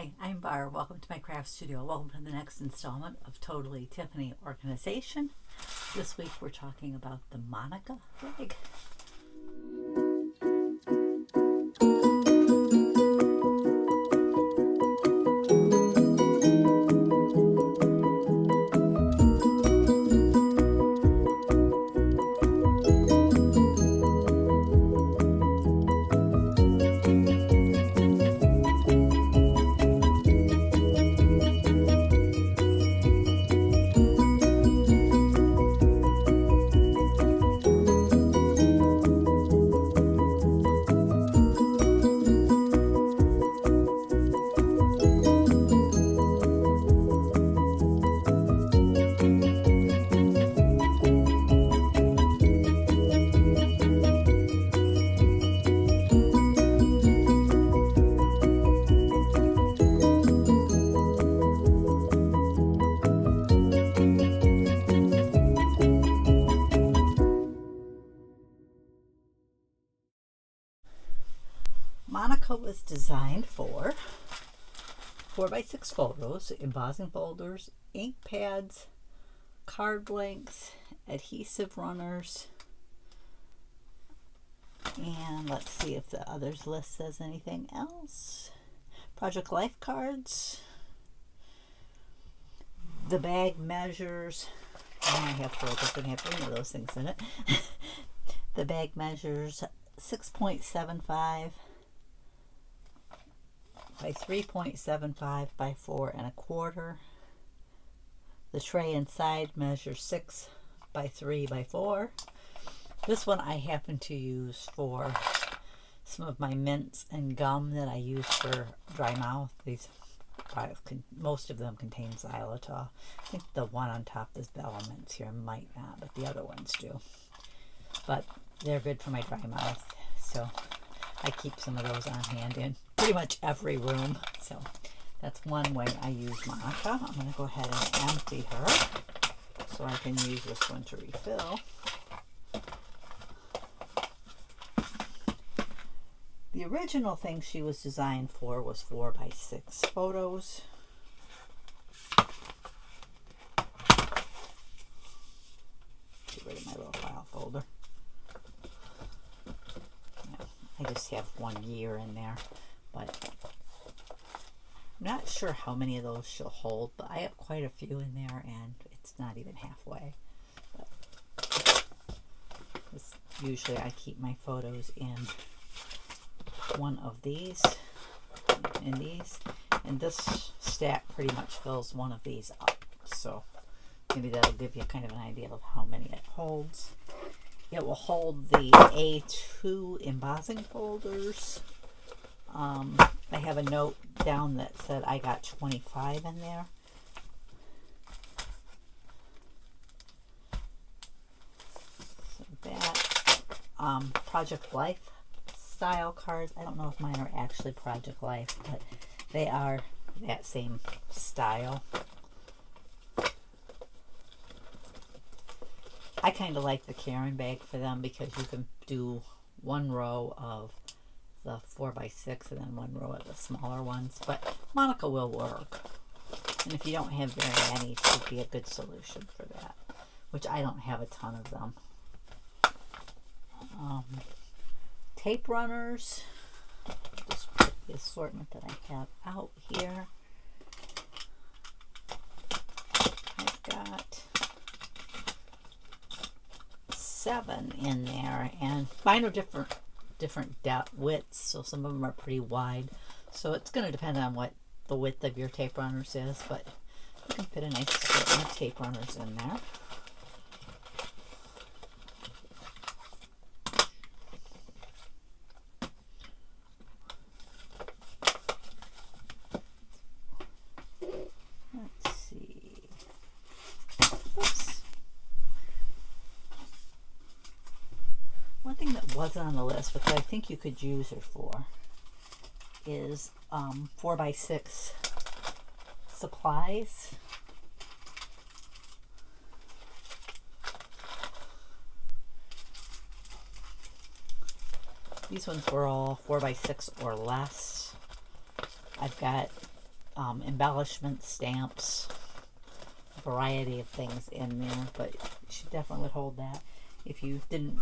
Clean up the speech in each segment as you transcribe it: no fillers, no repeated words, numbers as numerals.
Hi, I'm Barb. Welcome to my craft studio. Welcome to the next installment of Totally-Tiffany Organization. This week we're talking about the Monica bag. Monica was designed for 4x6 photos, embossing folders, ink pads, card blanks, adhesive runners, and let's see if the others list says anything else. Project Life cards. The bag measures, and I have four, doesn't have any of those things in it. The bag measures 6.75 by 3.75 by 4.25. The tray inside measures 6 by 3 by 4. This one I happen to use for some of my mints and gum that I use for dry mouth. These products, most of them contain xylitol. I think the one on top, this Bella Mints here, might not, but the other ones do. But they're good for my dry mouth, so I keep some of those on hand in pretty much every room. So that's one way I use Monica. I'm going to go ahead and empty her so I can use this one to refill. The original thing she was designed for was 4x6 photos. Get rid of my little file folder. I just have 1 year in there, but I'm not sure how many of those she'll hold, but I have quite a few in there and it's not even halfway. But usually I keep my photos in one of these and these, and this stack pretty much fills one of these up, so maybe that'll give you kind of an idea of how many it holds. It will hold the A2 embossing folders. I have a note down that said I got 25 in there. So that, Project Life style cards. I don't know if mine are actually Project Life, but they are that same style. I kind of like the Karen bag for them because you can do one row of the 4x6 and then one row of the smaller ones, but Monica will work. And if you don't have very many, it would be a good solution for that, which I don't have a ton of them. Tape runners, just put the assortment that I have out here. I've got 7 in there, and mine are different depth widths, so some of them are pretty wide, so it's going to depend on what the width of your tape runners is, but you can fit a nice assortment of tape runners in there. Let's see. Oops. One thing that wasn't on the list, but that I think you could use her for, is 4x6 supplies. These ones were all 4x6 or less. I've got embellishments, stamps, a variety of things in there, but she definitely would hold that. If you didn't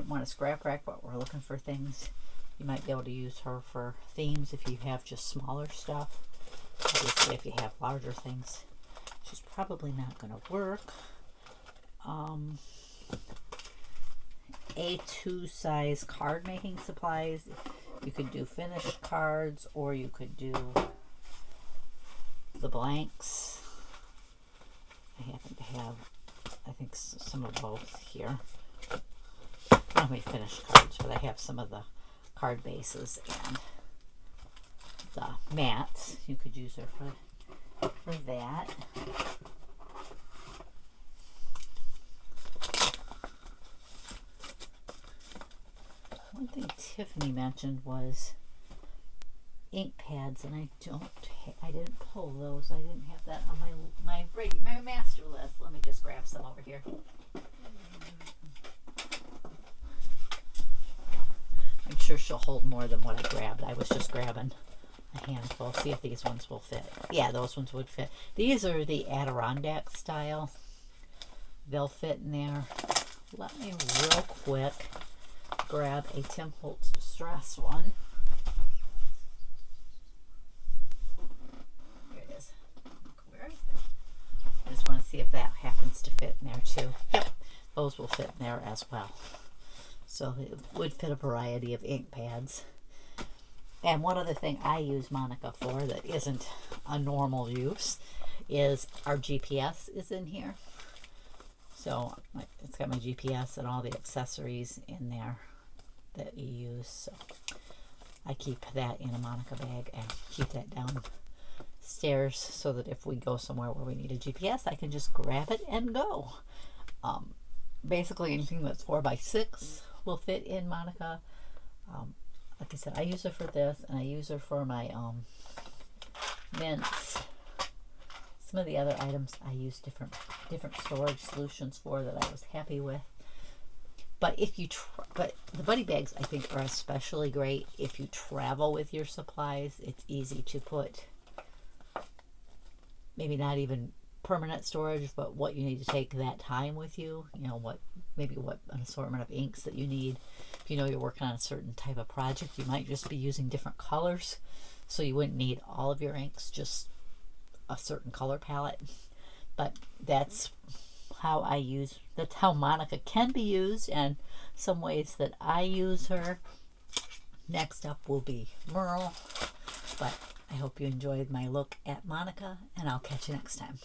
want to scrap rack but were looking for things, you might be able to use her for themes if you have just smaller stuff. Obviously, if you have larger things, she's probably not going to work. A2 size card making supplies. You could do finished cards, or you could do the blanks. I happen to have, I think, some of both here. I don't have any finished cards, but I have some of the card bases and the mats. You could use her for that. One thing Tiffany mentioned was ink pads, and I didn't pull those. I didn't have that on my master list. Let me just grab some over here. I'm sure she'll hold more than what I grabbed. I was just grabbing a handful. See if these ones will fit. Yeah, those ones would fit. These are the Adirondack style. They'll fit in there. Let me real quick grab a Tim Holtz Distress one. Here it is. Where is it? I just want to see if that happens to fit in there too. Yep, those will fit in there as well. So it would fit a variety of ink pads. And one other thing I use Monica for that isn't a normal use is our GPS is in here. So it's got my GPS and all the accessories in there that you use. So I keep that in a Monica bag and keep that downstairs so that if we go somewhere where we need a GPS, I can just grab it and go. Basically anything that's 4x6 will fit in Monica. Like I said, I use her for this, and I use her for my mints. Some of the other items I use different storage solutions for that I was happy with. But if you but the buddy bags, I think, are especially great if you travel with your supplies. It's easy to put maybe not even permanent storage, but what you need to take that time with you. You know, what an assortment of inks that you need. If you know you're working on a certain type of project, you might just be using different colors, so you wouldn't need all of your inks, just a certain color palette. But that's how that's how Monica can be used, and some ways that I use her. Next up will be Merle, but I hope you enjoyed my look at Monica, and I'll catch you next time.